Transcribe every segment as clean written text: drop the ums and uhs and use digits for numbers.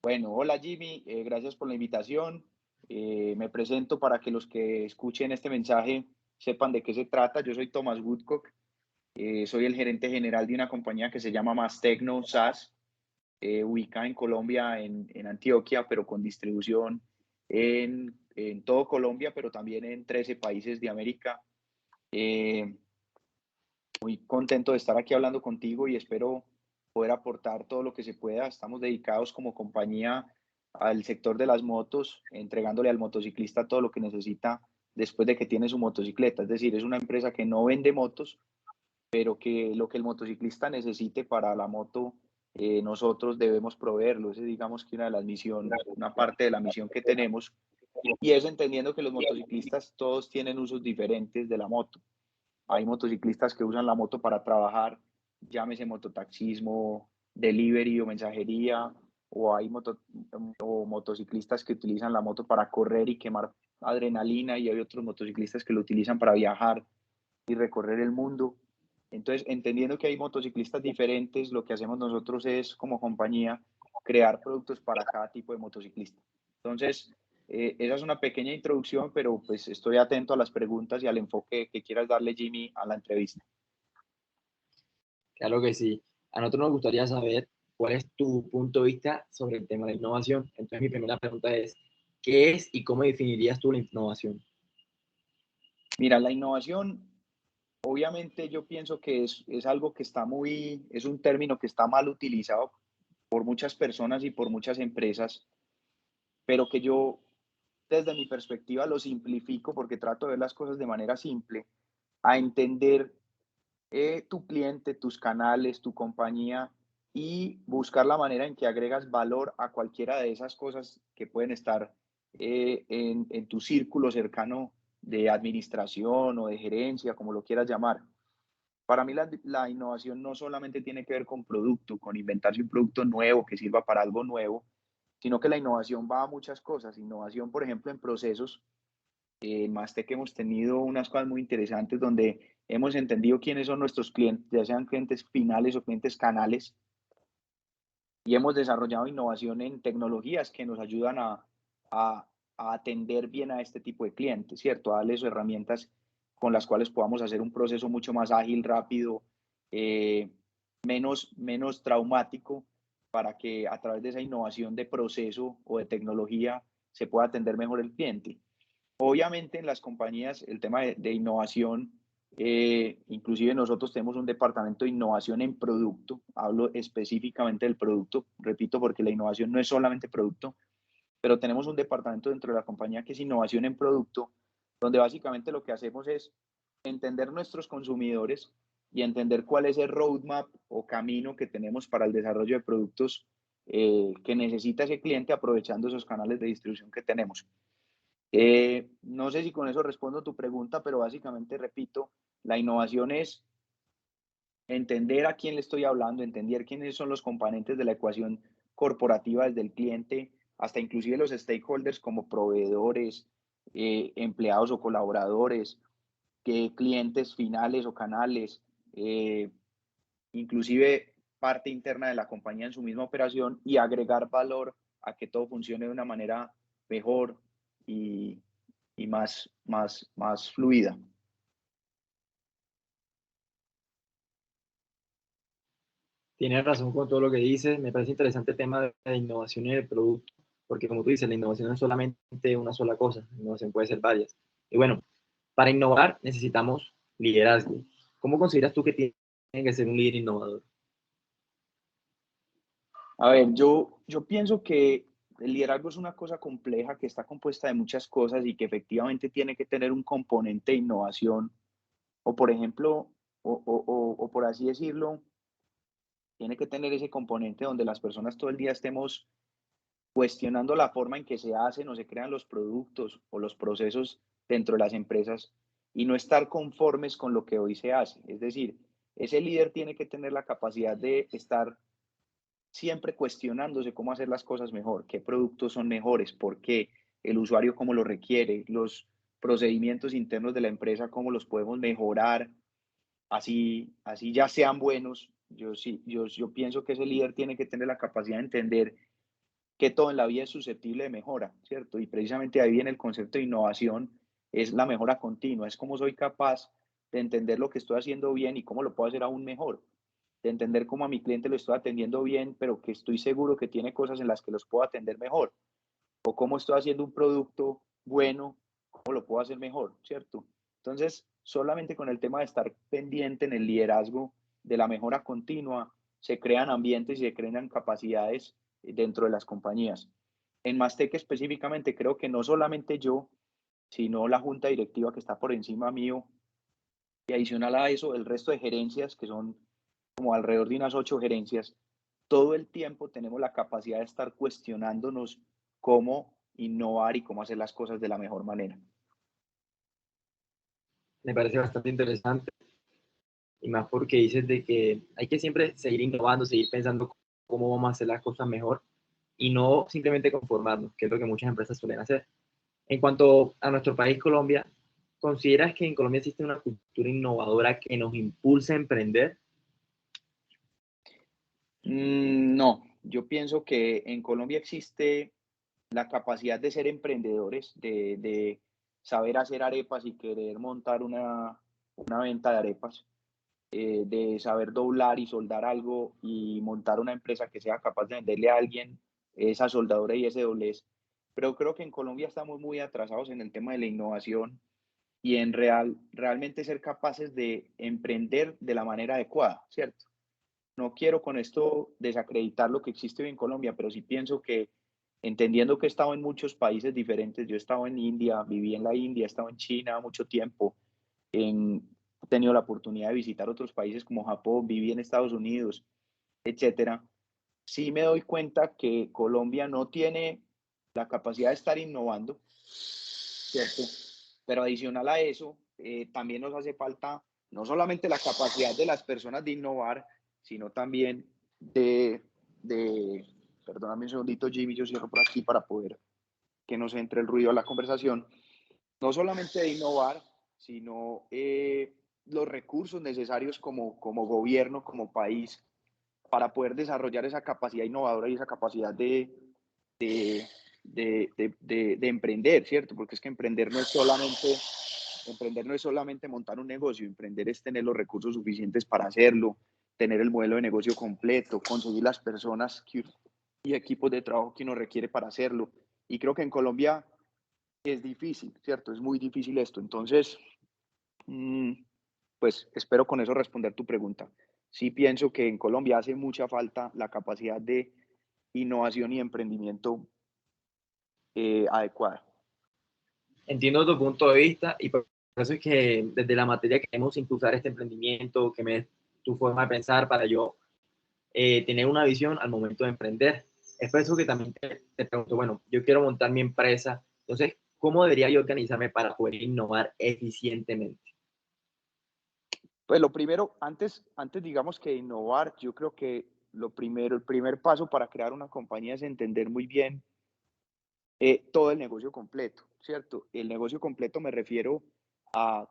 Bueno, hola Jimmy, gracias por la invitación. Me presento para que los que escuchen este mensaje sepan de qué se trata. Yo soy Thomas Woodcock, soy el gerente general de una compañía que se llama Mastecno SaaS, ubicada en Colombia, en Antioquia, pero con distribución en todo Colombia, pero también en 13 países de América. Eh, Muy contento de estar aquí hablando contigo y espero poder aportar todo lo que se pueda. Estamos dedicados como compañía al sector de las motos, entregándole al motociclista todo lo que necesita después de que tiene su motocicleta. Es decir, es una empresa que no vende motos, pero que lo que el motociclista necesite para la moto, nosotros debemos proveerlo. Esa es, digamos, que una de las misión, una parte de la misión que tenemos, y es entendiendo que los motociclistas todos tienen usos diferentes de la moto. Hay motociclistas que usan la moto para trabajar, llámese mototaxismo, delivery o mensajería, o hay motociclistas que utilizan la moto para correr y quemar adrenalina, y hay otros motociclistas que lo utilizan para viajar y recorrer el mundo. Entonces, entendiendo que hay motociclistas diferentes, lo que hacemos nosotros es, como compañía, crear productos para cada tipo de motociclista. Entonces, esa es una pequeña introducción, pero pues estoy atento a las preguntas y al enfoque que quieras darle, Jimmy, a la entrevista. Claro que sí. A nosotros nos gustaría saber cuál es tu punto de vista sobre el tema de la innovación. Entonces, mi primera pregunta es, ¿qué es y cómo definirías tú la innovación? Mira, la innovación, obviamente yo pienso que es algo que es un término que está mal utilizado por muchas personas y por muchas empresas, pero que yo desde mi perspectiva lo simplifico porque trato de ver las cosas de manera simple, a entender tu cliente, tus canales, tu compañía, y buscar la manera en que agregas valor a cualquiera de esas cosas que pueden estar en tu círculo cercano de administración o de gerencia, como lo quieras llamar. Para mí la innovación no solamente tiene que ver con producto, con inventarse un producto nuevo que sirva para algo nuevo, sino que la innovación va a muchas cosas. Innovación, por ejemplo, en procesos. En Mastec hemos tenido unas cosas muy interesantes donde hemos entendido quiénes son nuestros clientes, ya sean clientes finales o clientes canales, y hemos desarrollado innovación en tecnologías que nos ayudan a, a atender bien a este tipo de clientes, ¿cierto? A darles herramientas con las cuales podamos hacer un proceso mucho más ágil, rápido, eh, menos traumático, para que a través de esa innovación de proceso o de tecnología se pueda atender mejor el cliente. Obviamente en las compañías el tema de innovación, inclusive nosotros tenemos un departamento de innovación en producto, hablo específicamente del producto, repito, porque la innovación no es solamente producto, pero tenemos un departamento dentro de la compañía que es innovación en producto, donde básicamente lo que hacemos es entender nuestros consumidores y entender cuál es el roadmap o camino que tenemos para el desarrollo de productos que necesita ese cliente, aprovechando esos canales de distribución que tenemos. No sé si con eso respondo tu pregunta, pero básicamente repito, la innovación es entender a quién le estoy hablando, entender quiénes son los componentes de la ecuación corporativa, desde el cliente hasta inclusive los stakeholders como proveedores, empleados o colaboradores, que clientes finales o canales, eh, inclusive parte interna de la compañía en su misma operación, y agregar valor a que todo funcione de una manera mejor y, y más fluida. Tienes razón con todo lo que dices. Me parece interesante el tema de la innovación y el producto, porque como tú dices, la innovación no es solamente una sola cosa, la innovación puede ser varias. Y bueno, para innovar necesitamos liderazgo. ¿Cómo consideras tú que tiene que ser un líder innovador? A ver, yo pienso que el liderazgo es una cosa compleja que está compuesta de muchas cosas y que efectivamente tiene que tener un componente de innovación, o por ejemplo, o por así decirlo, tiene que tener ese componente donde las personas todo el día estemos cuestionando la forma en que se hacen o se crean los productos o los procesos dentro de las empresas, y no estar conformes con lo que hoy se hace. Es decir, ese líder tiene que tener la capacidad de estar siempre cuestionándose cómo hacer las cosas mejor, qué productos son mejores, por qué, el usuario cómo lo requiere, los procedimientos internos de la empresa, cómo los podemos mejorar, así ya sean buenos. Yo pienso que ese líder tiene que tener la capacidad de entender que todo en la vida es susceptible de mejora, ¿cierto? Y precisamente ahí viene el concepto de innovación, es la mejora continua, es cómo soy capaz de entender lo que estoy haciendo bien y cómo lo puedo hacer aún mejor, de entender cómo a mi cliente lo estoy atendiendo bien, pero que estoy seguro que tiene cosas en las que los puedo atender mejor, o cómo estoy haciendo un producto bueno, cómo lo puedo hacer mejor, ¿cierto? Entonces, solamente con el tema de estar pendiente en el liderazgo de la mejora continua, se crean ambientes y se crean capacidades dentro de las compañías. En Mastec específicamente, creo que no solamente yo, sino la junta directiva que está por encima mío, y adicional a eso, el resto de gerencias, que son como alrededor de unas 8 gerencias, todo el tiempo tenemos la capacidad de estar cuestionándonos cómo innovar y cómo hacer las cosas de la mejor manera. Me parece bastante interesante y más porque dices de que hay que siempre seguir innovando, seguir pensando cómo vamos a hacer las cosas mejor y no simplemente conformarnos, que es lo que muchas empresas suelen hacer. En cuanto a nuestro país, Colombia, ¿consideras que en Colombia existe una cultura innovadora que nos impulsa a emprender? No, yo pienso que en Colombia existe la capacidad de ser emprendedores, de saber hacer arepas y querer montar una venta de arepas, de saber doblar y soldar algo y montar una empresa que sea capaz de venderle a alguien esa soldadura y ese doblez. Pero creo que en Colombia estamos muy atrasados en el tema de la innovación y en realmente ser capaces de emprender de la manera adecuada, ¿cierto? No quiero con esto desacreditar lo que existe hoy en Colombia, pero sí pienso que entendiendo que he estado en muchos países diferentes, yo he estado en India, viví en la India, he estado en China mucho tiempo, he tenido la oportunidad de visitar otros países como Japón, viví en Estados Unidos, etcétera. Sí me doy cuenta que Colombia no tiene la capacidad de estar innovando, ¿cierto? Pero adicional a eso, también nos hace falta no solamente la capacidad de las personas de innovar, sino también de perdóname un segundito, Jimmy, yo cierro por aquí para poder que no se entre el ruido a la conversación, no solamente de innovar, sino los recursos necesarios como gobierno, como país, para poder desarrollar esa capacidad innovadora y esa capacidad de, de emprender, ¿cierto? Porque es que emprender no es solamente montar un negocio, emprender es tener los recursos suficientes para hacerlo, tener el modelo de negocio completo, conseguir las personas y equipos de trabajo que uno requiere para hacerlo. Y creo que en Colombia es difícil, ¿cierto? Es muy difícil esto. Entonces, pues espero con eso responder tu pregunta. Sí pienso que en Colombia hace mucha falta la capacidad de innovación y emprendimiento adecuada. Entiendo tu punto de vista y por eso es que desde la materia queremos impulsar este emprendimiento, que me des tu forma de pensar para yo tener una visión al momento de emprender. Es por eso que también te pregunto, bueno, yo quiero montar mi empresa, entonces, ¿cómo debería yo organizarme para poder innovar eficientemente? Pues lo primero, antes digamos que innovar, yo creo que lo primero, el primer paso para crear una compañía es entender muy bien todo el negocio completo, ¿cierto? El negocio completo me refiero a,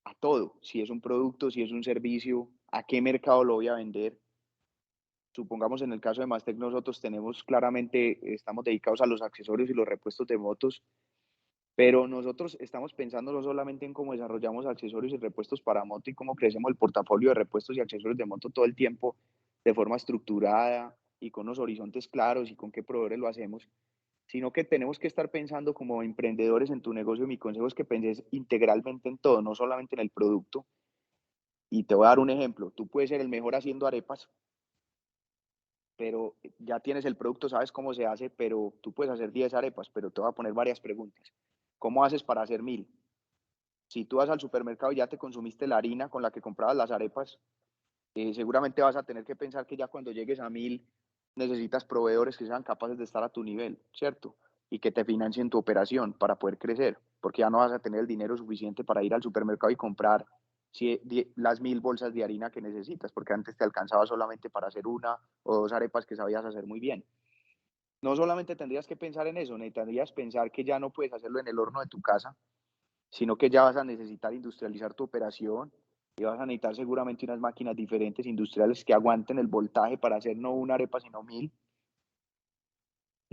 a todo, si es un producto, si es un servicio, a qué mercado lo voy a vender. Supongamos en el caso de Mastec, nosotros tenemos claramente, estamos dedicados a los accesorios y los repuestos de motos, pero nosotros estamos pensando no solamente en cómo desarrollamos accesorios y repuestos para moto y cómo crecemos el portafolio de repuestos y accesorios de moto todo el tiempo de forma estructurada y con unos horizontes claros y con qué proveedores lo hacemos, sino que tenemos que estar pensando como emprendedores en tu negocio. Mi consejo es que penses integralmente en todo, no solamente en el producto. Y te voy a dar un ejemplo. Tú puedes ser el mejor haciendo arepas, pero ya tienes el producto, sabes cómo se hace, pero tú puedes hacer 10 arepas, pero te voy a poner varias preguntas. ¿Cómo haces para hacer 1000? Si tú vas al supermercado y ya te consumiste la harina con la que comprabas las arepas, seguramente vas a tener que pensar que ya cuando llegues a 1000 necesitas proveedores que sean capaces de estar a tu nivel, ¿cierto? Y que te financien tu operación para poder crecer, porque ya no vas a tener el dinero suficiente para ir al supermercado y comprar las 1000 bolsas de harina que necesitas, porque antes te alcanzaba solamente para hacer una o dos arepas que sabías hacer muy bien. No solamente tendrías que pensar en eso, necesitarías pensar que ya no puedes hacerlo en el horno de tu casa, sino que ya vas a necesitar industrializar tu operación y vas a necesitar seguramente unas máquinas diferentes industriales que aguanten el voltaje para hacer no una arepa, sino 1000.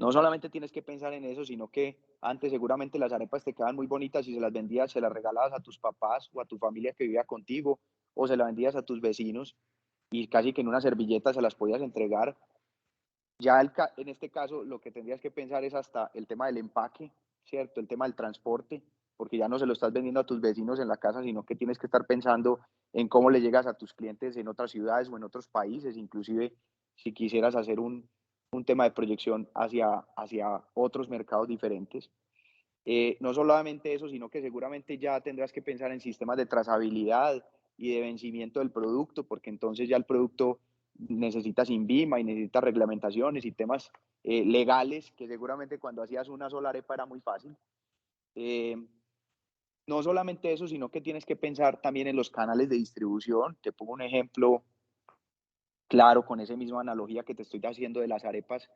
no solamente tienes que pensar en eso, sino que antes seguramente las arepas te quedaban muy bonitas y se las vendías, se las regalabas a tus papás o a tu familia que vivía contigo, o se las vendías a tus vecinos y casi que en una servilleta se las podías entregar. Ya en este caso lo que tendrías que pensar es hasta el tema del empaque, ¿cierto? El tema del transporte, porque ya no se lo estás vendiendo a tus vecinos en la casa, sino que tienes que estar pensando en cómo le llegas a tus clientes en otras ciudades o en otros países, inclusive si quisieras hacer un tema de proyección hacia otros mercados diferentes. No solamente eso, sino que seguramente ya tendrás que pensar en sistemas de trazabilidad y de vencimiento del producto, porque entonces ya el producto necesita INVIMA y necesita reglamentaciones y temas legales, que seguramente cuando hacías una sola arepa era muy fácil. Eh, no solamente eso, sino que tienes que pensar también en los canales de distribución. Te pongo un ejemplo claro con esa misma analogía que te estoy haciendo de las arepas.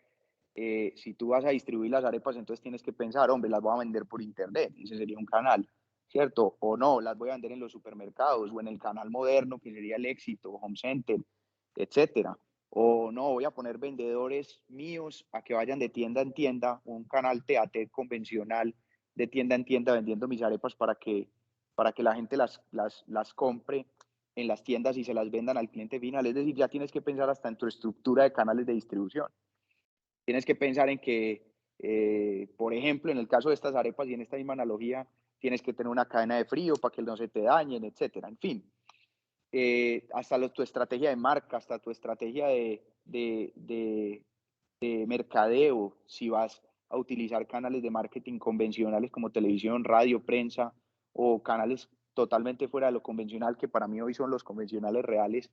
Si tú vas a distribuir las arepas, entonces tienes que pensar, hombre, las voy a vender por internet, ese sería un canal, ¿cierto? O no, las voy a vender en los supermercados o en el canal moderno, que sería el Éxito, Home Center, etcétera. O no, voy a poner vendedores míos a que vayan de tienda en tienda, un canal TAT convencional de tienda en tienda vendiendo mis arepas para que la gente las compre en las tiendas y se las vendan al cliente final. Es decir, ya tienes que pensar hasta en tu estructura de canales de distribución. Tienes que pensar en que, por ejemplo, en el caso de estas arepas y en esta misma analogía, tienes que tener una cadena de frío para que no se te dañen, etcétera. En fin, hasta tu estrategia de marca, hasta tu estrategia de mercadeo, si vas a utilizar canales de marketing convencionales como televisión, radio, prensa o canales totalmente fuera de lo convencional, que para mí hoy son los convencionales reales,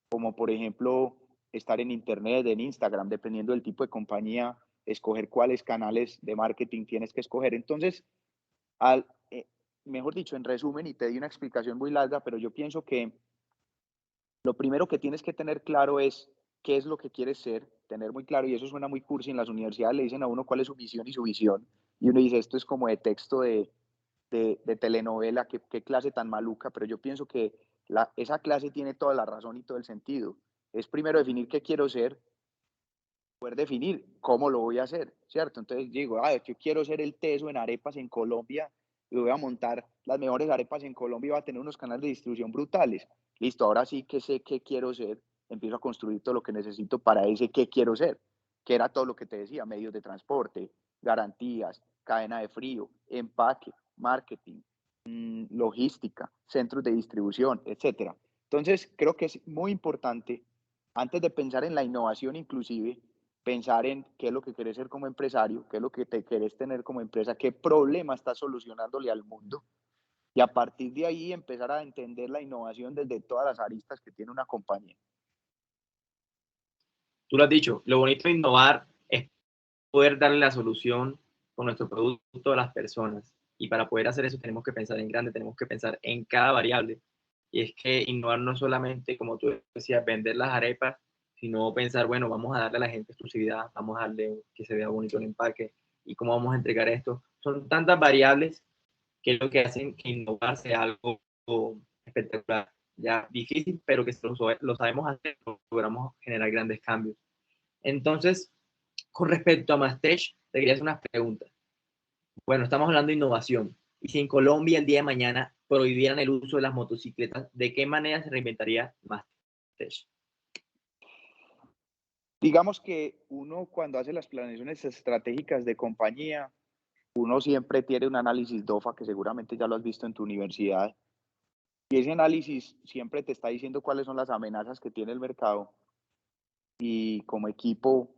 como por ejemplo estar en internet, en Instagram, dependiendo del tipo de compañía, escoger cuáles canales de marketing tienes que escoger. Entonces, al, mejor dicho, en resumen, y te di una explicación muy larga, pero yo pienso que lo primero que tienes que tener claro es qué es lo que quieres ser, tener muy claro, y eso suena muy cursi, en las universidades le dicen a uno cuál es su misión y su visión, y uno dice, esto es como de texto de telenovela, qué clase tan maluca, pero yo pienso que esa clase tiene toda la razón y todo el sentido. Es primero definir qué quiero ser, poder definir cómo lo voy a hacer, ¿cierto? Entonces digo, yo quiero ser el teso en arepas en Colombia y voy a montar las mejores arepas en Colombia y voy a tener unos canales de distribución brutales. Listo, ahora sí que sé qué quiero ser, empiezo a construir todo lo que necesito para ese qué quiero ser, que era todo lo que te decía, medios de transporte, garantías, cadena de frío, empaque, marketing, logística, centros de distribución, etcétera. Entonces, creo que es muy importante, antes de pensar en la innovación inclusive, pensar en qué es lo que querés ser como empresario, qué es lo que te querés tener como empresa, qué problema estás solucionándole al mundo y a partir de ahí empezar a entender la innovación desde todas las aristas que tiene una compañía. Tú lo has dicho, lo bonito de innovar es poder darle la solución con nuestro producto a las personas. Y para poder hacer eso tenemos que pensar en grande, tenemos que pensar en cada variable. Y es que innovar no es solamente, como tú decías, vender las arepas, sino pensar, bueno, vamos a darle a la gente exclusividad, vamos a darle que se vea bonito el empaque y cómo vamos a entregar esto. Son tantas variables que es lo que hacen que innovar sea algo espectacular. Ya difícil, pero que si lo sabemos hacer, logramos generar grandes cambios. Entonces, con respecto a Mastech, te quería hacer unas preguntas. Bueno, estamos hablando de innovación. Y si en Colombia el día de mañana prohibieran el uso de las motocicletas, ¿de qué manera se reinventaría Mastech? Digamos que uno cuando hace las planeaciones estratégicas de compañía, uno siempre tiene un análisis DOFA que seguramente ya lo has visto en tu universidad. Y ese análisis siempre te está diciendo cuáles son las amenazas que tiene el mercado y como equipo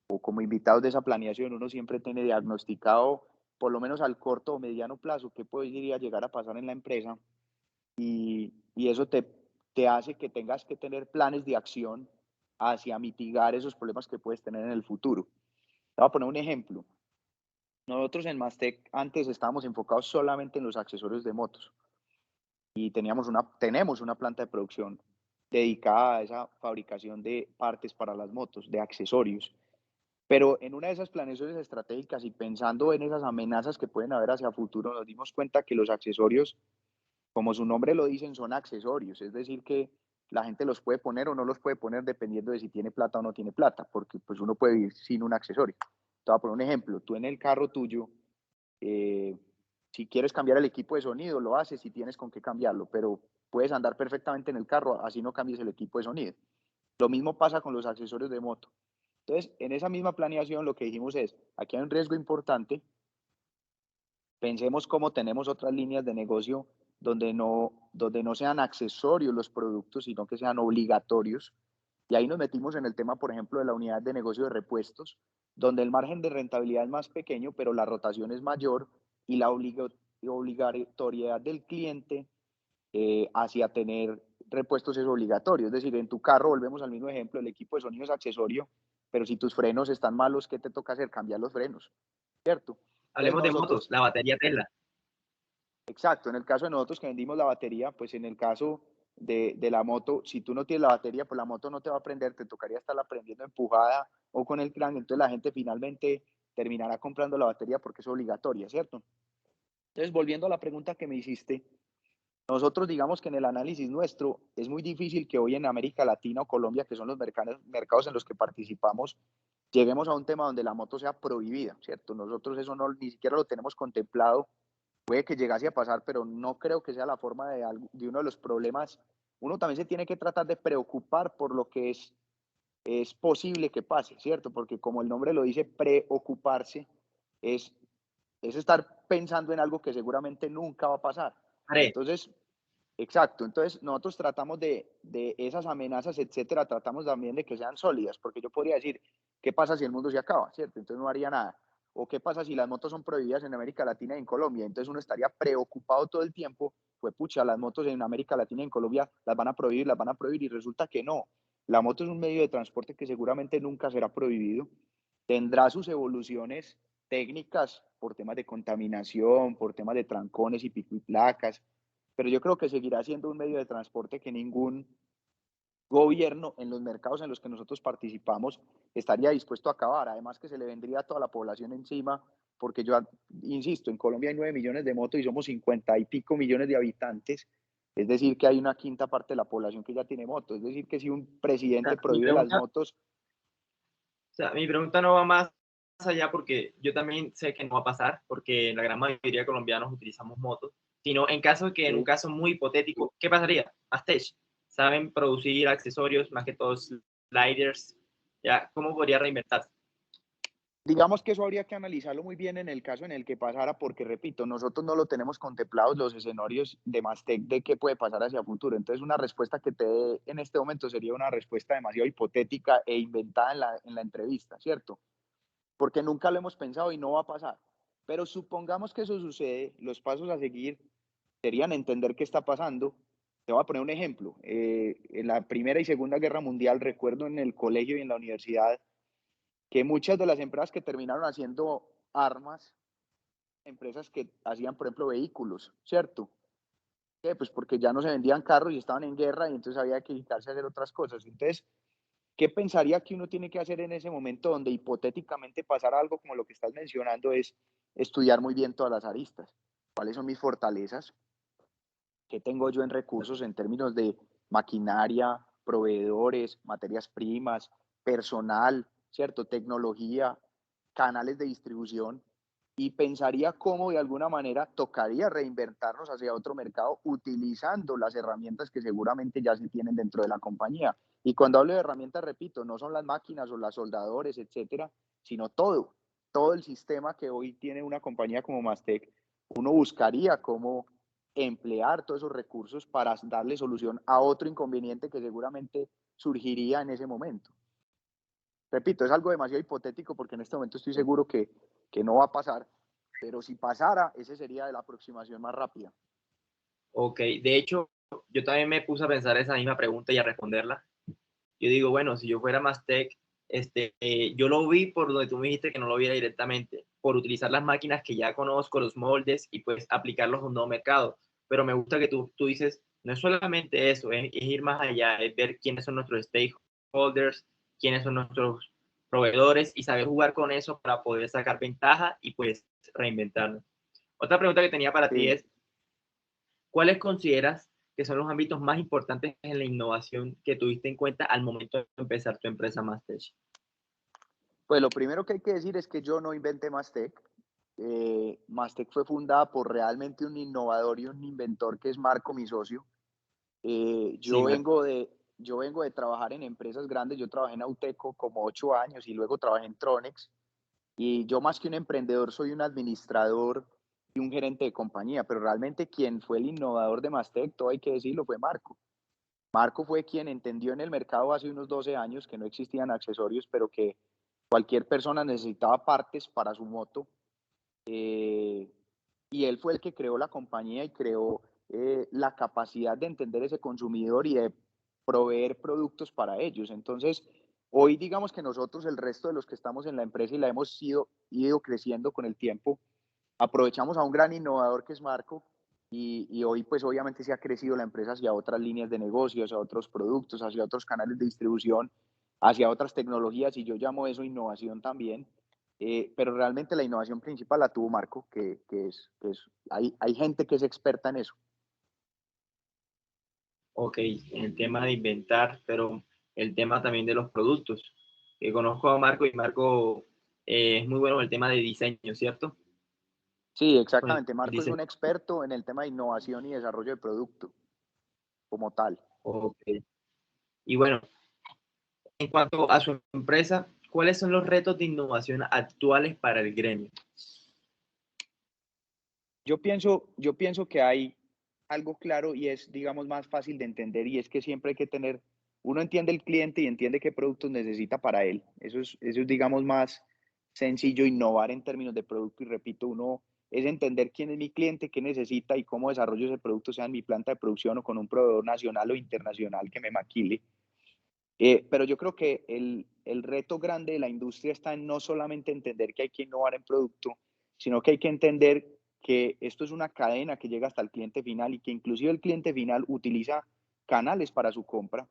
o como invitados de esa planeación, uno siempre tiene diagnosticado, por lo menos al corto o mediano plazo, qué podría llegar a pasar en la empresa y eso te hace que tengas que tener planes de acción hacia mitigar esos problemas que puedes tener en el futuro. Te voy a poner un ejemplo. Nosotros en Mastec antes estábamos enfocados solamente en los accesorios de motos y tenemos una planta de producción dedicada a esa fabricación de partes para las motos, de accesorios. Pero en una de esas planeaciones estratégicas y pensando en esas amenazas que pueden haber hacia futuro, nos dimos cuenta que los accesorios, como su nombre lo dicen, son accesorios. Es decir, que la gente los puede poner o no los puede poner dependiendo de si tiene plata o no tiene plata, porque pues uno puede vivir sin un accesorio. Te voy a poner un ejemplo. Tú en el carro tuyo, si quieres cambiar el equipo de sonido, lo haces y tienes con qué cambiarlo, pero puedes andar perfectamente en el carro, así no cambies el equipo de sonido. Lo mismo pasa con los accesorios de moto. Entonces, en esa misma planeación, lo que dijimos es, aquí hay un riesgo importante, pensemos cómo tenemos otras líneas de negocio donde no sean accesorios los productos, sino que sean obligatorios. Y ahí nos metimos en el tema, por ejemplo, de la unidad de negocio de repuestos, donde el margen de rentabilidad es más pequeño, pero la rotación es mayor y la obligatoriedad del cliente hacia tener repuestos es obligatorio. Es decir, en tu carro, volvemos al mismo ejemplo, el equipo de sonido es accesorio, pero si tus frenos están malos, ¿qué te toca hacer? Cambiar los frenos, ¿cierto? Entonces Hablemos de motos, nosotros, la batería Tesla. exacto, en el caso de nosotros que vendimos la batería, pues en el caso de la moto, si tú no tienes la batería, pues la moto no te va a prender, te tocaría estarla prendiendo empujada o con el crank, entonces la gente finalmente terminará comprando la batería porque es obligatoria, ¿cierto? Entonces, volviendo a la pregunta que me hiciste, nosotros digamos que en el análisis nuestro es muy difícil que hoy en América Latina o Colombia, que son los mercados en los que participamos, lleguemos a un tema donde la moto sea prohibida, ¿cierto? Nosotros eso no, ni siquiera lo tenemos contemplado. Puede que llegase a pasar, pero no creo que sea la forma de uno de los problemas. Uno también se tiene que tratar de preocupar por lo que es posible que pase, ¿cierto? Porque como el nombre lo dice, preocuparse es, es estar pensando en algo que seguramente nunca va a pasar. Haré. Entonces, exacto, entonces nosotros tratamos de esas amenazas, etcétera, tratamos también de que sean sólidas, porque yo podría decir, ¿qué pasa si el mundo se acaba? ¿Cierto? Entonces no haría nada. ¿O qué pasa si las motos son prohibidas en América Latina y en Colombia? Entonces uno estaría preocupado todo el tiempo, pues pucha, las motos en América Latina y en Colombia las van a prohibir, y resulta que no. La moto es un medio de transporte que seguramente nunca será prohibido, tendrá sus evoluciones técnicas por temas de contaminación, por temas de trancones y pico y placas, pero yo creo que seguirá siendo un medio de transporte que ningún gobierno en los mercados en los que nosotros participamos estaría dispuesto a acabar. Además que se le vendría a toda la población encima, porque yo insisto, en Colombia hay 9 millones de motos y somos 50 y pico millones de habitantes. Es decir, que hay una quinta parte de la población que ya tiene motos. Es decir, que si un O sea, presidente mi prohíbe las pregunta, motos, o sea, mi pregunta no va más allá porque yo también sé que no va a pasar, porque la gran mayoría de colombianos utilizamos motos, sino en caso de que en un ¿sí? caso muy hipotético, ¿qué pasaría? Mastech, saben producir accesorios, más que todos sliders, ya, ¿cómo podría reinventarse? Digamos que eso habría que analizarlo muy bien en el caso en el que pasara, porque repito, nosotros no lo tenemos contemplados los escenarios de Mastec de qué puede pasar hacia futuro. Entonces, una respuesta que te dé en este momento sería una respuesta demasiado hipotética e inventada en la entrevista, ¿cierto? Porque nunca lo hemos pensado y no va a pasar. Pero supongamos que eso sucede, los pasos a seguir serían entender qué está pasando. Te voy a poner un ejemplo. En la Primera y Segunda Guerra Mundial, recuerdo en el colegio y en la universidad que muchas de las empresas que terminaron haciendo armas, empresas que hacían, por ejemplo, vehículos, ¿cierto? Pues porque ya no se vendían carros y estaban en guerra y entonces había que dedicarse a hacer otras cosas. Entonces, ¿qué pensaría que uno tiene que hacer en ese momento donde hipotéticamente pasara algo como lo que estás mencionando? Es estudiar muy bien todas las aristas. ¿Cuáles son mis fortalezas? ¿Qué tengo yo en recursos en términos de maquinaria, proveedores, materias primas, personal, ¿cierto? Tecnología, canales de distribución, y pensaría cómo de alguna manera tocaría reinventarnos hacia otro mercado utilizando las herramientas que seguramente ya se tienen dentro de la compañía. Y cuando hablo de herramientas, repito, no son las máquinas o las soldadores, etcétera, sino todo el sistema que hoy tiene una compañía como Mastec. Uno buscaría cómo emplear todos esos recursos para darle solución a otro inconveniente que seguramente surgiría en ese momento. Repito, es algo demasiado hipotético porque en este momento estoy seguro que no va a pasar, pero si pasara, ese sería la aproximación más rápida. Ok, de hecho, yo también me puse a pensar esa misma pregunta y a responderla. Yo digo, bueno, si yo fuera Mastec, yo lo vi por donde tú me dijiste que no lo viera directamente, por utilizar las máquinas que ya conozco, los moldes, y pues aplicarlos a un nuevo mercado. Pero me gusta que tú dices, no es solamente eso, es ir más allá, es ver quiénes son nuestros stakeholders, quiénes son nuestros proveedores y saber jugar con eso para poder sacar ventaja y pues reinventarnos. Otra pregunta que tenía para ti Sí. es, ¿cuáles consideras que son los ámbitos más importantes en la innovación que tuviste en cuenta al momento de empezar tu empresa Mastech? Pues lo primero que hay que decir es que yo no inventé Mastec. Mastec fue fundada por realmente un innovador y un inventor que es Marco, mi socio. Eh, Sí, yo, Marco. vengo de, yo vengo de trabajar en empresas grandes. Yo trabajé en Auteco como 8 años y luego trabajé en Tronex. Y yo más que un emprendedor soy un administrador y un gerente de compañía, pero realmente quien fue el innovador de Mastec, todo hay que decirlo, fue Marco. Marco fue quien entendió en el mercado hace unos 12 años que no existían accesorios, pero que cualquier persona necesitaba partes para su moto. eh, y él fue el que creó la compañía y creó la capacidad de entender ese consumidor y de proveer productos para ellos. Entonces, hoy digamos que nosotros, el resto de los que estamos en la empresa y la hemos ido creciendo con el tiempo, aprovechamos a un gran innovador que es Marco y hoy pues obviamente se ha crecido la empresa hacia otras líneas de negocio, hacia otros productos, hacia otros canales de distribución, hacia otras tecnologías y yo llamo eso innovación también. Pero realmente la innovación principal la tuvo Marco, hay gente que es experta en eso. Ok, en el tema de inventar, pero el tema también de los productos. Conozco a Marco y Marco es muy bueno en el tema de diseño, ¿cierto? Sí, Con el exactamente. Marco es diseño. un experto en el tema de innovación y desarrollo de producto como tal. Ok. Y bueno, en cuanto a su empresa, ¿cuáles son los retos de innovación actuales para el gremio? Yo pienso que hay algo claro y es, digamos, más fácil de entender y es que siempre hay que tener, uno entiende el cliente y entiende qué productos necesita para él. Eso es, digamos, más sencillo innovar en términos de producto y repito, uno es entender quién es mi cliente, qué necesita y cómo desarrollo ese producto, sea en mi planta de producción o con un proveedor nacional o internacional que me maquile. Pero yo creo que el reto grande de la industria está en no solamente entender que hay que innovar en producto, sino que hay que entender que esto es una cadena que llega hasta el cliente final y que inclusive el cliente final utiliza canales para su compra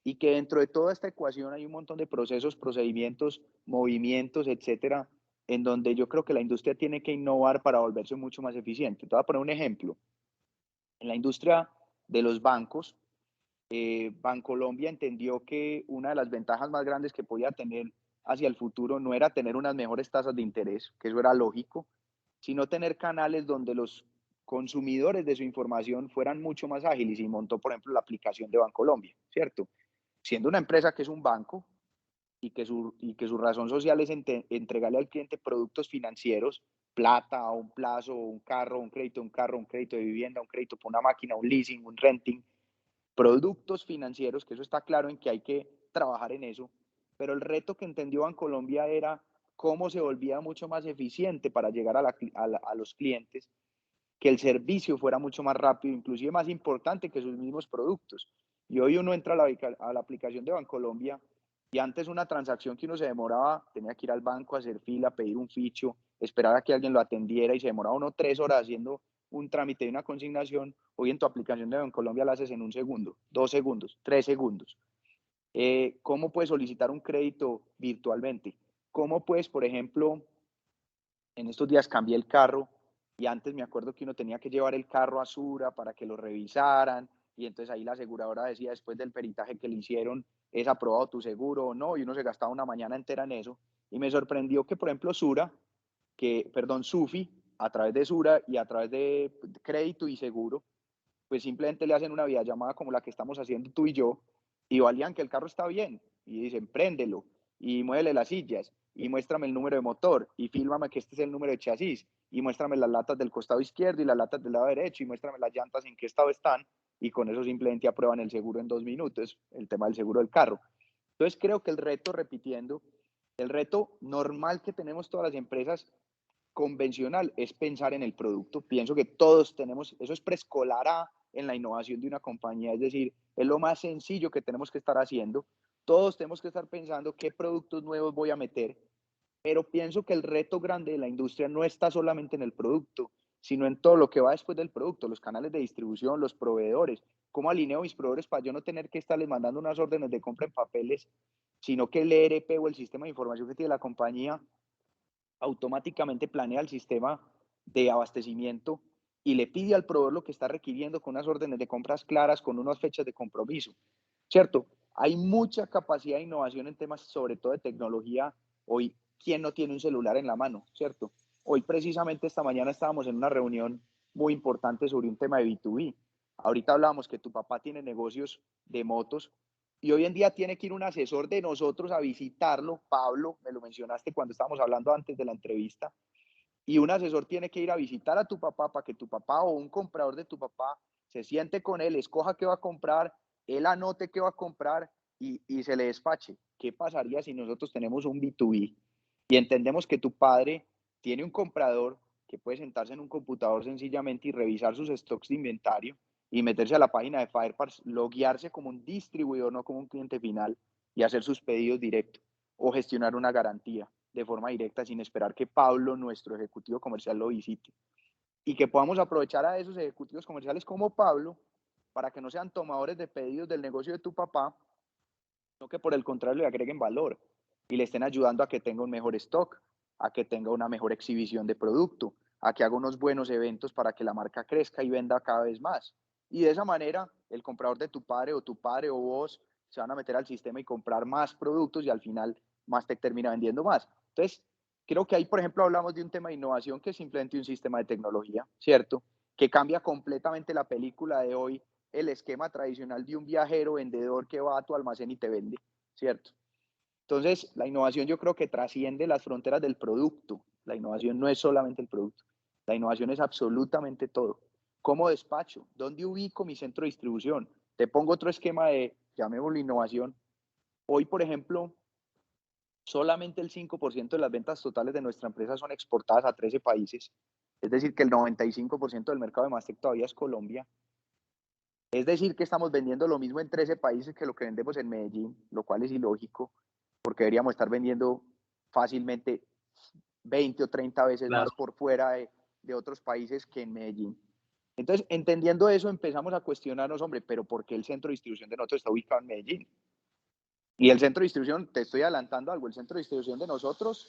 y que dentro de toda esta ecuación hay un montón de procesos, procedimientos, movimientos, etcétera, en donde yo creo que la industria tiene que innovar para volverse mucho más eficiente. Te voy a poner un ejemplo. En la industria de los bancos, Bancolombia entendió que una de las ventajas más grandes que podía tener hacia el futuro no era tener unas mejores tasas de interés, que eso era lógico, sino tener canales donde los consumidores de su información fueran mucho más ágiles y montó, por ejemplo, la aplicación de Bancolombia, ¿cierto? Siendo una empresa que es un banco y que su razón social es entregarle al cliente productos financieros, plata a un plazo, un carro, un crédito, un crédito de vivienda, un crédito por una máquina, un leasing, un renting, productos financieros, que eso está claro en que hay que trabajar en eso, pero el reto que entendió Bancolombia era cómo se volvía mucho más eficiente para llegar a los clientes, que el servicio fuera mucho más rápido, inclusive más importante que sus mismos productos. Y hoy uno entra a la aplicación de Bancolombia y antes una transacción que uno se demoraba, tenía que ir al banco a hacer fila, pedir un ficho, esperar a que alguien lo atendiera y se demoraba uno 3 horas haciendo un trámite de una consignación. Hoy en tu aplicación de Bancolombia la haces en 1 segundo, 2 segundos, 3 segundos. ¿Cómo puedes solicitar un crédito virtualmente? ¿Cómo puedes, por ejemplo, en estos días cambié el carro y antes me acuerdo que uno tenía que llevar el carro a Sura para que lo revisaran y entonces ahí la aseguradora decía después del peritaje que le hicieron, ¿es aprobado tu seguro o no? Y uno se gastaba una mañana entera en eso. Y me sorprendió que, por ejemplo, Sufi, a través de Sura y a través de crédito y seguro, pues simplemente le hacen una videollamada como la que estamos haciendo tú y yo, y valían que el carro está bien, y dicen, préndelo, y muévele las sillas, y muéstrame el número de motor, y fílmame que este es el número de chasis, y muéstrame las latas del costado izquierdo y las latas del lado derecho, y muéstrame las llantas en qué estado están, y con eso simplemente aprueban el seguro en 2 minutos, el tema del seguro del carro. Entonces creo que el reto, repitiendo, el reto normal que tenemos todas las empresas convencional es pensar en el producto. Pienso que todos tenemos, eso es preescolar en la innovación de una compañía, es decir, es lo más sencillo que tenemos que estar haciendo. Todos tenemos que estar pensando qué productos nuevos voy a meter, pero pienso que el reto grande de la industria no está solamente en el producto, sino en todo lo que va después del producto, los canales de distribución, los proveedores, cómo alineo mis proveedores para yo no tener que estarles mandando unas órdenes de compra en papeles, sino que el ERP o el sistema de información que tiene la compañía automáticamente planea el sistema de abastecimiento y le pide al proveedor lo que está requiriendo con unas órdenes de compras claras, con unas fechas de compromiso, ¿cierto? Hay mucha capacidad de innovación en temas, sobre todo de tecnología, Hoy, ¿quién no tiene un celular en la mano, cierto? Hoy precisamente esta mañana estábamos en una reunión muy importante sobre un tema de B2B. Ahorita hablábamos que tu papá tiene negocios de motos y hoy en día tiene que ir un asesor de nosotros a visitarlo. Pablo, me lo mencionaste cuando estábamos hablando antes de la entrevista, y un asesor tiene que ir a visitar a tu papá para que tu papá o un comprador de tu papá se siente con él, escoja qué va a comprar, él anote qué va a comprar y se le despache. ¿Qué pasaría si nosotros tenemos un B2B y entendemos que tu padre tiene un comprador que puede sentarse en un computador sencillamente y revisar sus stocks de inventario y meterse a la página de Fireparts, loguearse como un distribuidor, no como un cliente final, y hacer sus pedidos directos o gestionar una garantía de forma directa sin esperar que Pablo, nuestro ejecutivo comercial, lo visite? Y que podamos aprovechar a esos ejecutivos comerciales como Pablo para que no sean tomadores de pedidos del negocio de tu papá, sino que por el contrario le agreguen valor y le estén ayudando a que tenga un mejor stock, a que tenga una mejor exhibición de producto, a que haga unos buenos eventos para que la marca crezca y venda cada vez más. Y de esa manera, el comprador de tu padre o vos se van a meter al sistema y comprar más productos y al final más te termina vendiendo más. Entonces, creo que ahí, por ejemplo, hablamos de un tema de innovación que es simplemente un sistema de tecnología, ¿cierto? Que cambia completamente la película de hoy, el esquema tradicional de un viajero vendedor que va a tu almacén y te vende, ¿cierto? Entonces, la innovación yo creo que trasciende las fronteras del producto. La innovación no es solamente el producto. La innovación es absolutamente todo. ¿Cómo despacho? ¿Dónde ubico mi centro de distribución? Te pongo otro esquema de, llamémoslo innovación. Hoy, por ejemplo, solamente el 5% de las ventas totales de nuestra empresa son exportadas a 13 países. Es decir, que el 95% del mercado de Mastec todavía es Colombia. Es decir, que estamos vendiendo lo mismo en 13 países que lo que vendemos en Medellín, lo cual es ilógico, porque deberíamos estar vendiendo fácilmente 20 o 30 veces Claro, más por fuera de otros países que en Medellín. Entonces, entendiendo eso, empezamos a cuestionarnos, hombre, pero ¿por qué el centro de distribución de nosotros está ubicado en Medellín? Y el centro de distribución, te estoy adelantando algo, el centro de distribución de nosotros,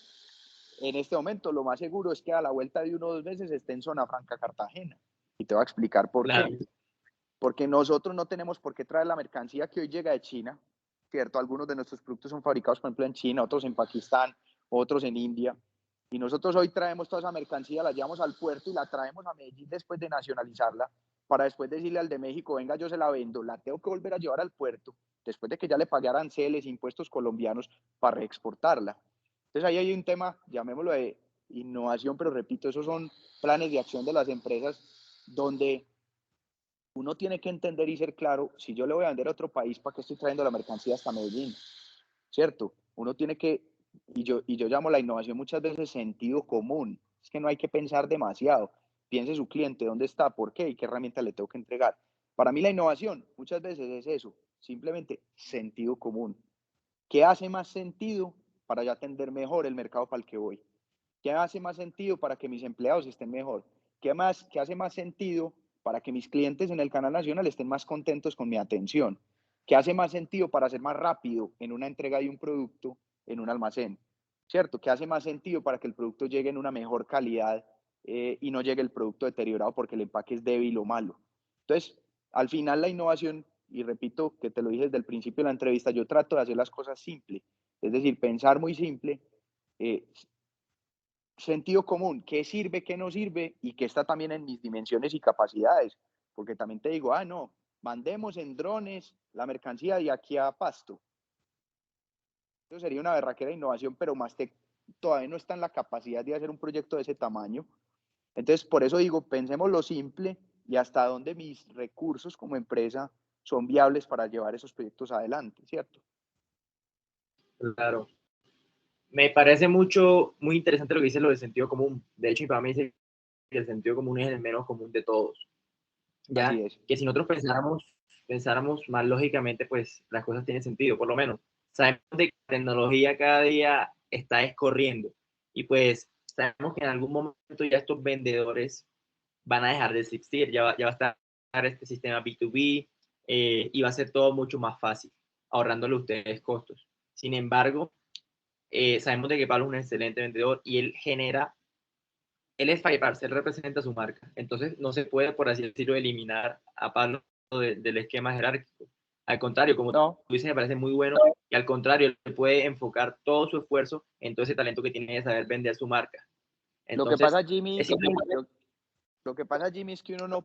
en este momento, lo más seguro es que a la vuelta de 1 o 2 meses esté en Zona Franca, Cartagena. Y te voy a explicar por claro, qué. Porque nosotros no tenemos por qué traer la mercancía que hoy llega de China, ¿cierto? Algunos de nuestros productos son fabricados, por ejemplo, en China, otros en Pakistán, otros en India. Y nosotros hoy traemos toda esa mercancía, la llevamos al puerto y la traemos a Medellín después de nacionalizarla, para después decirle al de México, venga, yo se la vendo, la tengo que volver a llevar al puerto, después de que ya le pagué aranceles, impuestos colombianos, para reexportarla. Entonces ahí hay un tema, llamémoslo de innovación, pero repito, esos son planes de acción de las empresas donde uno tiene que entender y ser claro, si yo le voy a vender a otro país, ¿para qué estoy trayendo la mercancía hasta Medellín? ¿Cierto? Uno tiene que, y yo llamo la innovación muchas veces sentido común, es que no hay que pensar demasiado, piense su cliente, dónde está, por qué y qué herramienta le tengo que entregar. Para mí la innovación muchas veces es eso, simplemente sentido común. ¿Qué hace más sentido para yo atender mejor el mercado para el que voy? ¿Qué hace más sentido para que mis empleados estén mejor? ¿Qué hace más sentido para que mis clientes en el canal nacional estén más contentos con mi atención? ¿Qué hace más sentido para ser más rápido en una entrega de un producto en un almacén? ¿Cierto? ¿Qué hace más sentido para que el producto llegue en una mejor calidad y no llegue el producto deteriorado porque el empaque es débil o malo? Entonces, al final la innovación, y repito que te lo dije desde el principio de la entrevista, yo trato de hacer las cosas simple, es decir, pensar muy simple, eh, sentido común, qué sirve, qué no sirve y qué está también en mis dimensiones y capacidades. Porque también te digo, no, mandemos en drones la mercancía de aquí a Pasto. Eso sería una berraquera de innovación, pero Mastec todavía no está en la capacidad de hacer un proyecto de ese tamaño. Entonces, por eso digo, pensemos lo simple y hasta dónde mis recursos como empresa son viables para llevar esos proyectos adelante, ¿cierto? claro. Me parece muy interesante lo que dice lo del sentido común. De hecho, mi papá me dice que el sentido común es el menos común de todos. Así Ya es. que si nosotros pensáramos más lógicamente, pues las cosas tienen sentido, por lo menos. Sabemos de que la tecnología cada día está escorriendo y pues sabemos que en algún momento ya estos vendedores van a dejar de existir, ya va a estar este sistema B2B y va a ser todo mucho más fácil, ahorrándole a ustedes costos. Sin embargo, sabemos de que Pablo es un excelente vendedor y él es Fireparts, él representa su marca. Entonces no se puede, por así decirlo, eliminar a Pablo del esquema jerárquico. Al contrario, como tú No, dices, me parece muy bueno y al contrario, él puede enfocar todo su esfuerzo en todo ese talento que tiene de saber vender su marca. lo que pasa, Entonces, es Jimmy, simplemente, lo que pasa, Jimmy, es que uno no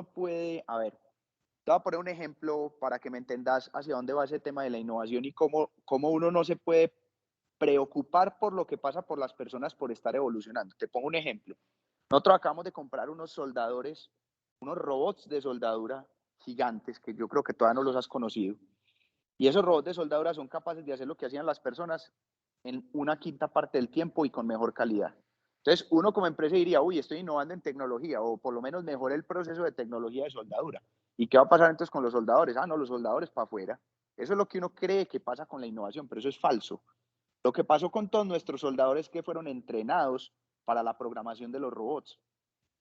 puede, a ver, te voy a poner un ejemplo para que me entendas hacia dónde va ese tema de la innovación y cómo uno no se puede preocupar por lo que pasa por las personas por estar evolucionando. Te pongo un ejemplo. Nosotros acabamos de comprar unos soldadores, unos robots de soldadura gigantes que yo creo que todavía no los has conocido. Y esos robots de soldadura son capaces de hacer lo que hacían las personas en una quinta parte del tiempo y con mejor calidad. Entonces, uno como empresa diría, uy, estoy innovando en tecnología, o por lo menos mejoré el proceso de tecnología de soldadura. ¿Y qué va a pasar entonces con los soldadores? Ah, no, los soldadores para afuera. Eso es lo que uno cree que pasa con la innovación, pero eso es falso. Lo que pasó con todos nuestros soldadores que fueron entrenados para la programación de los robots.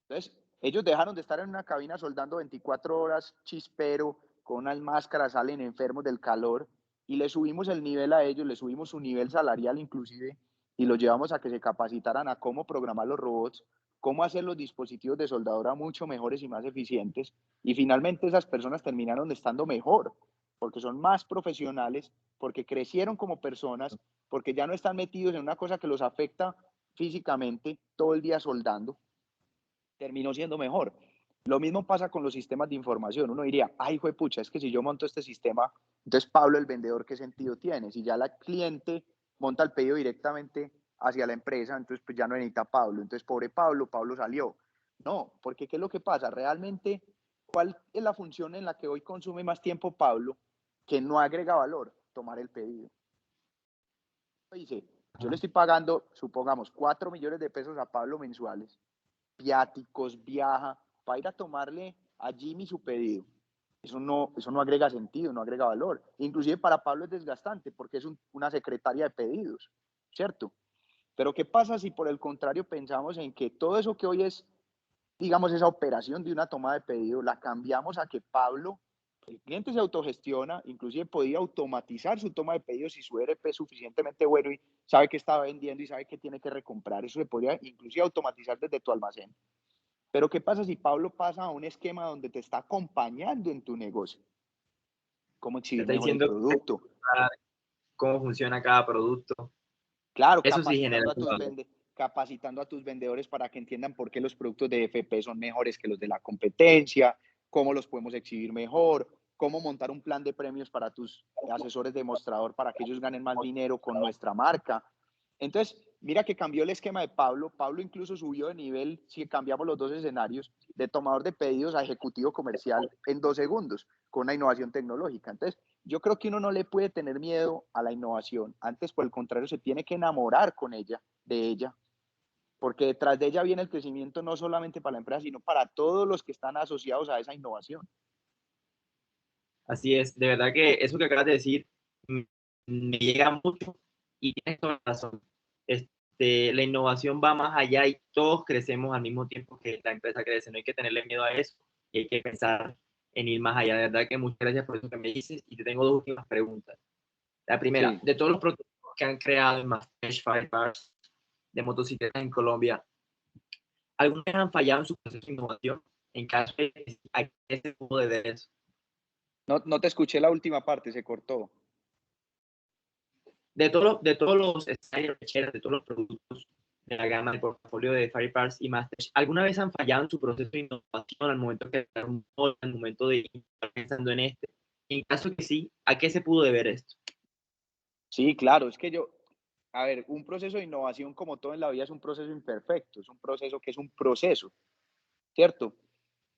Entonces, ellos dejaron de estar en una cabina soldando 24 horas, chispero, con unas máscaras, salen enfermos del calor, y le subimos el nivel a ellos, le subimos su nivel salarial inclusive, y los llevamos a que se capacitaran a cómo programar los robots, cómo hacer los dispositivos de soldadura mucho mejores y más eficientes, y finalmente esas personas terminaron estando mejor, porque son más profesionales, porque crecieron como personas, porque ya no están metidos en una cosa que los afecta físicamente todo el día soldando, terminó siendo mejor. Lo mismo pasa con los sistemas de información. Uno diría, ay, pucha, es que si yo monto este sistema, entonces Pablo, el vendedor, ¿qué sentido tiene? Si ya la cliente monta el pedido directamente hacia la empresa, entonces pues ya no necesita Pablo. Entonces, pobre Pablo, Pablo salió. No, porque ¿qué es lo que pasa? Realmente, ¿cuál es la función en la que hoy consume más tiempo Pablo que no agrega valor? Tomar el pedido. Dice, yo le estoy pagando, supongamos, 4 millones de pesos a Pablo mensuales, viáticos, viaja, para ir a tomarle a Jimmy su pedido. Eso no agrega sentido, no agrega valor. Inclusive para Pablo es desgastante porque es una secretaria de pedidos, ¿cierto? Pero ¿qué pasa si por el contrario pensamos en que todo eso que hoy es, digamos, esa operación de una toma de pedido, la cambiamos a que Pablo, el cliente se autogestiona, inclusive podía automatizar su toma de pedidos si su ERP es suficientemente bueno y sabe que está vendiendo y sabe que tiene que recomprar, eso se podría inclusive automatizar desde tu almacén. Pero ¿qué pasa si Pablo pasa a un esquema donde te está acompañando en tu negocio? Cómo te exhibir está mejor el diciendo producto. cómo funciona cada producto. Claro, Eso sí genera un valor. capacitando a tus vendedores para que entiendan por qué los productos de FP son mejores que los de la competencia, cómo los podemos exhibir mejor, cómo montar un plan de premios para tus asesores de mostrador para que ellos ganen más dinero con nuestra marca. Entonces, mira que cambió el esquema de Pablo. Pablo incluso subió de nivel, si cambiamos los dos escenarios, de tomador de pedidos a ejecutivo comercial en 2 segundos, con una innovación tecnológica. Entonces, yo creo que uno no le puede tener miedo a la innovación. Antes, por el contrario, se tiene que enamorar con ella, de ella, porque detrás de ella viene el crecimiento no solamente para la empresa, sino para todos los que están asociados a esa innovación. Así es, de verdad que eso que acabas de decir me llega mucho y tienes toda la razón. La innovación va más allá y todos crecemos al mismo tiempo que la empresa crece. No hay que tenerle miedo a eso y hay que pensar en ir más allá. De verdad que muchas gracias por eso que me dices y te tengo dos últimas preguntas. La primera, Sí. de todos los prototipos que han creado en Mastech Fireparts de motocicletas en Colombia, ¿algunos han fallado en su proceso de innovación? En caso de que sí, ¿a qué se pudo deber eso? No, no te escuché la última parte, se cortó. De todos los de todos los productos de la gama del portafolio de Fireparts y Masters, ¿alguna vez han fallado en su proceso de innovación al momento que al momento de estar pensando en este? En caso que sí, ¿a qué se pudo deber esto? Sí, claro, es que a ver, un proceso de innovación como todo en la vida es un proceso imperfecto, es un proceso que es un proceso, ¿cierto?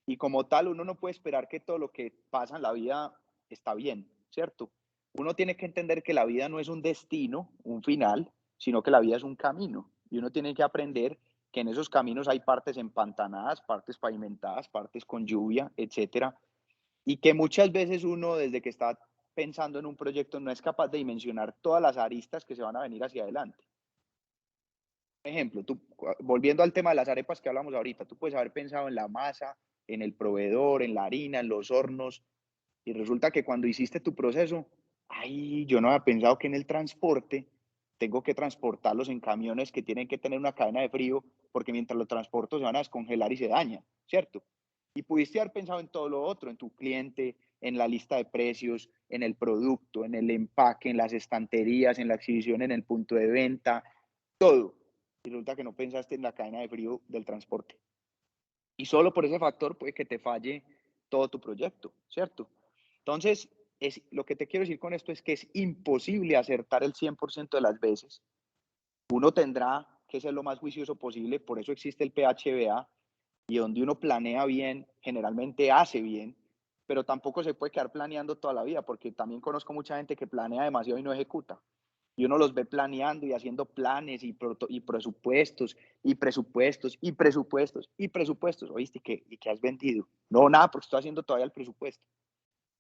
Y como tal, uno no puede esperar que todo lo que pasa en la vida está bien, ¿cierto? Uno tiene que entender que la vida no es un destino, un final, sino que la vida es un camino. Y uno tiene que aprender que en esos caminos hay partes empantanadas, partes pavimentadas, partes con lluvia, etcétera. Y que muchas veces uno, desde que está pensando en un proyecto, no es capaz de dimensionar todas las aristas que se van a venir hacia adelante. Por ejemplo, tú, volviendo al tema de las arepas que hablamos ahorita, tú puedes haber pensado en la masa, en el proveedor, en la harina, en los hornos, y resulta que cuando hiciste tu proceso, ay, yo no había pensado que en el transporte tengo que transportarlos en camiones que tienen que tener una cadena de frío, porque mientras lo transporto se van a descongelar y se dañan, ¿cierto? Y pudiste haber pensado en todo lo otro, en tu cliente, en la lista de precios, en el producto, en el empaque, en las estanterías, en la exhibición, en el punto de venta, todo. Y resulta que no pensaste en la cadena de frío del transporte. Y solo por ese factor puede que te falle todo tu proyecto, ¿cierto? Entonces, lo que te quiero decir con esto es que es imposible acertar el 100% de las veces. Uno tendrá que ser lo más juicioso posible, por eso existe el PHBA, y donde uno planea bien, generalmente hace bien, pero tampoco se puede quedar planeando toda la vida, porque también conozco mucha gente que planea demasiado y no ejecuta. Y uno los ve planeando y haciendo planes y presupuestos y presupuestos y presupuestos y presupuestos. ¿Oíste? ¿Y qué has vendido? No, nada, porque estoy haciendo todavía el presupuesto.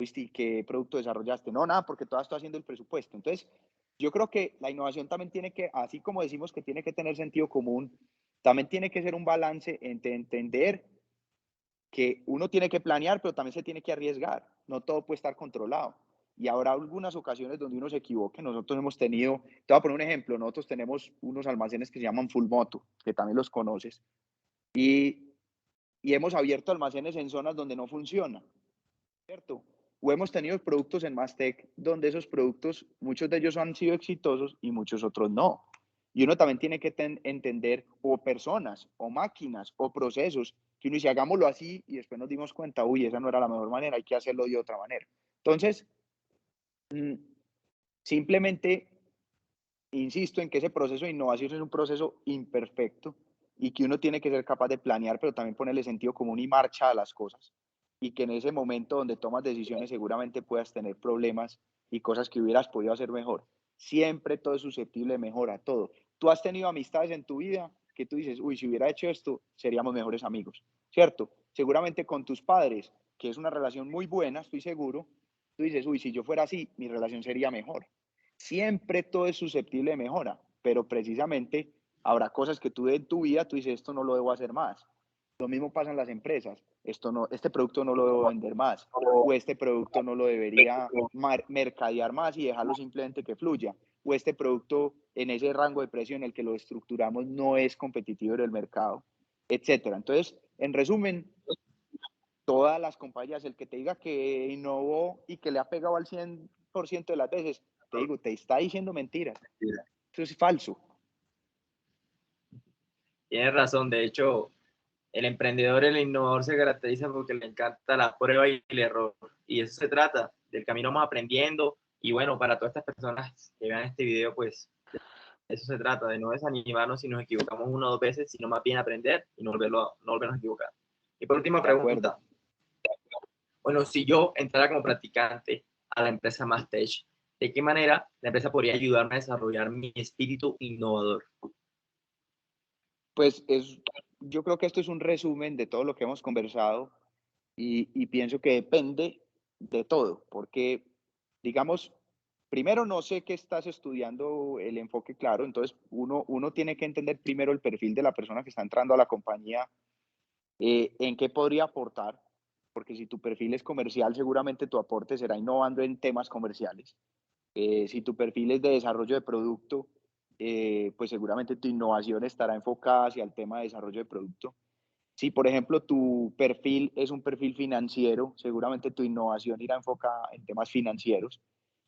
¿Oíste? ¿Y qué producto desarrollaste? No, nada, porque todavía estoy haciendo el presupuesto. Entonces, yo creo que la innovación también tiene que, así como decimos que tiene que tener sentido común, también tiene que ser un balance entre entender que uno tiene que planear, pero también se tiene que arriesgar. No todo puede estar controlado. Y habrá algunas ocasiones donde uno se equivoque. Nosotros hemos tenido, te voy a poner un ejemplo, nosotros tenemos unos almacenes que se llaman Full Moto, que también los conoces, y hemos abierto almacenes en zonas donde no funciona, ¿cierto? O hemos tenido productos en Mastec donde esos productos, muchos de ellos han sido exitosos y muchos otros no. Y uno también tiene que entender o personas, o máquinas, o procesos, que uno dice, hagámoslo así y después nos dimos cuenta, uy, esa no era la mejor manera, hay que hacerlo de otra manera. Entonces, simplemente insisto en que ese proceso de innovación es un proceso imperfecto y que uno tiene que ser capaz de planear, pero también ponerle sentido común y marcha a las cosas. Y que en ese momento donde tomas decisiones seguramente puedas tener problemas y cosas que hubieras podido hacer mejor. Siempre todo es susceptible de mejora, todo. Tú has tenido amistades en tu vida que tú dices, uy, si hubiera hecho esto, seríamos mejores amigos, ¿cierto? Seguramente con tus padres, que es una relación muy buena, estoy seguro, tú dices, uy, si yo fuera así, mi relación sería mejor. Siempre todo es susceptible de mejora, pero precisamente habrá cosas que tú en tu vida tú dices, esto no lo debo hacer más. Lo mismo pasa en las empresas. Este producto no lo debo vender más, o este producto no lo debería mercadear más y dejarlo simplemente que fluya, o este producto en ese rango de precio en el que lo estructuramos no es competitivo en el mercado, etcétera. Entonces, en resumen, todas las compañías, el que te diga que innovó y que le ha pegado al 100% de las veces, te digo, te está diciendo mentiras. Eso es falso. Tienes razón, de hecho, el emprendedor, el innovador se caracteriza porque le encanta la prueba y el error. Y eso se trata, del camino vamos aprendiendo. Y bueno, para todas estas personas que vean este video, pues eso se trata, de no desanimarnos si nos equivocamos una o dos veces, sino más bien aprender y no volvernos a equivocar. Y por última De acuerdo. pregunta, bueno, si yo entrara como practicante a la empresa Mastech, ¿de qué manera la empresa podría ayudarme a desarrollar mi espíritu innovador? Pues yo creo que esto es un resumen de todo lo que hemos conversado y pienso que depende de todo, porque, digamos, primero no sé qué estás estudiando el enfoque claro, entonces uno tiene que entender primero el perfil de la persona que está entrando a la compañía, en qué podría aportar, porque si tu perfil es comercial, seguramente tu aporte será innovando en temas comerciales. Si tu perfil es de desarrollo de producto, pues seguramente tu innovación estará enfocada hacia el tema de desarrollo de producto. Si, por ejemplo, tu perfil es un perfil financiero, seguramente tu innovación irá enfocada en temas financieros.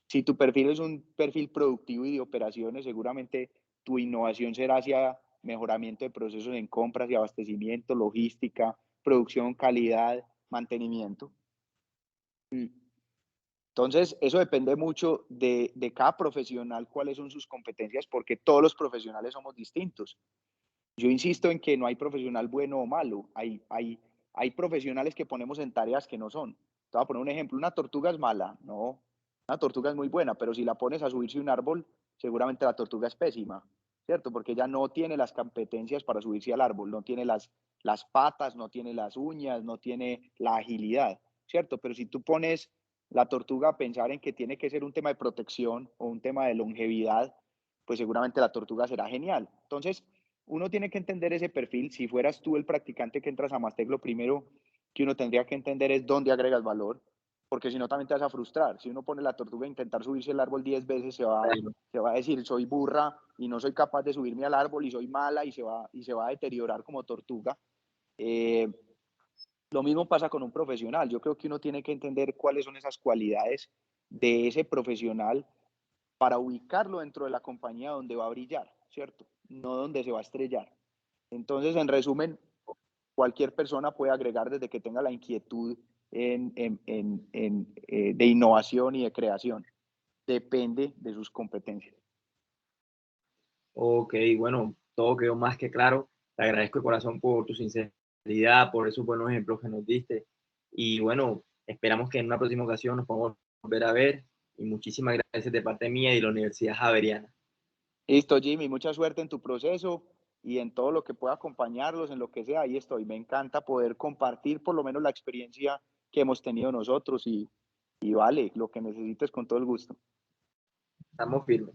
Si tu perfil es un perfil productivo y de operaciones, seguramente tu innovación será hacia mejoramiento de procesos en compras y abastecimiento, logística, producción, calidad, mantenimiento. Entonces, eso depende mucho de cada profesional, cuáles son sus competencias, porque todos los profesionales somos distintos. Yo insisto en que no hay profesional bueno o malo, hay profesionales que ponemos en tareas que no son. Te voy a poner un ejemplo, una tortuga es mala, no, una tortuga es muy buena, pero si la pones a subirse a un árbol, seguramente la tortuga es pésima, ¿cierto? Porque ella no tiene las competencias para subirse al árbol, no tiene las patas, no tiene las uñas, no tiene la agilidad, ¿cierto? Pero si tú pones la tortuga a pensar en que tiene que ser un tema de protección o un tema de longevidad, pues seguramente la tortuga será genial. Entonces, uno tiene que entender ese perfil. Si fueras tú el practicante que entras a Mastec, lo primero que uno tendría que entender es dónde agregas valor, porque si no también te vas a frustrar. Si uno pone la tortuga a intentar subirse al árbol 10 veces, se va a decir, soy burra y no soy capaz de subirme al árbol y soy mala y se va a deteriorar como tortuga. Lo mismo pasa con un profesional. Yo creo que uno tiene que entender cuáles son esas cualidades de ese profesional para ubicarlo dentro de la compañía donde va a brillar, ¿cierto? No donde se va a estrellar. Entonces, en resumen, cualquier persona puede agregar desde que tenga la inquietud de innovación y de creación. Depende de sus competencias. Ok, bueno, todo quedó más que claro. Te agradezco de corazón por tu sinceridad, por esos buenos ejemplos que nos diste. Y bueno, esperamos que en una próxima ocasión nos podamos volver a ver. Y muchísimas gracias de parte mía y de la Universidad Javeriana. Listo, Jimmy, mucha suerte en tu proceso y en todo lo que pueda acompañarlos, en lo que sea, ahí estoy. Me encanta poder compartir por lo menos la experiencia que hemos tenido nosotros y vale, lo que necesites con todo el gusto. Estamos firmes.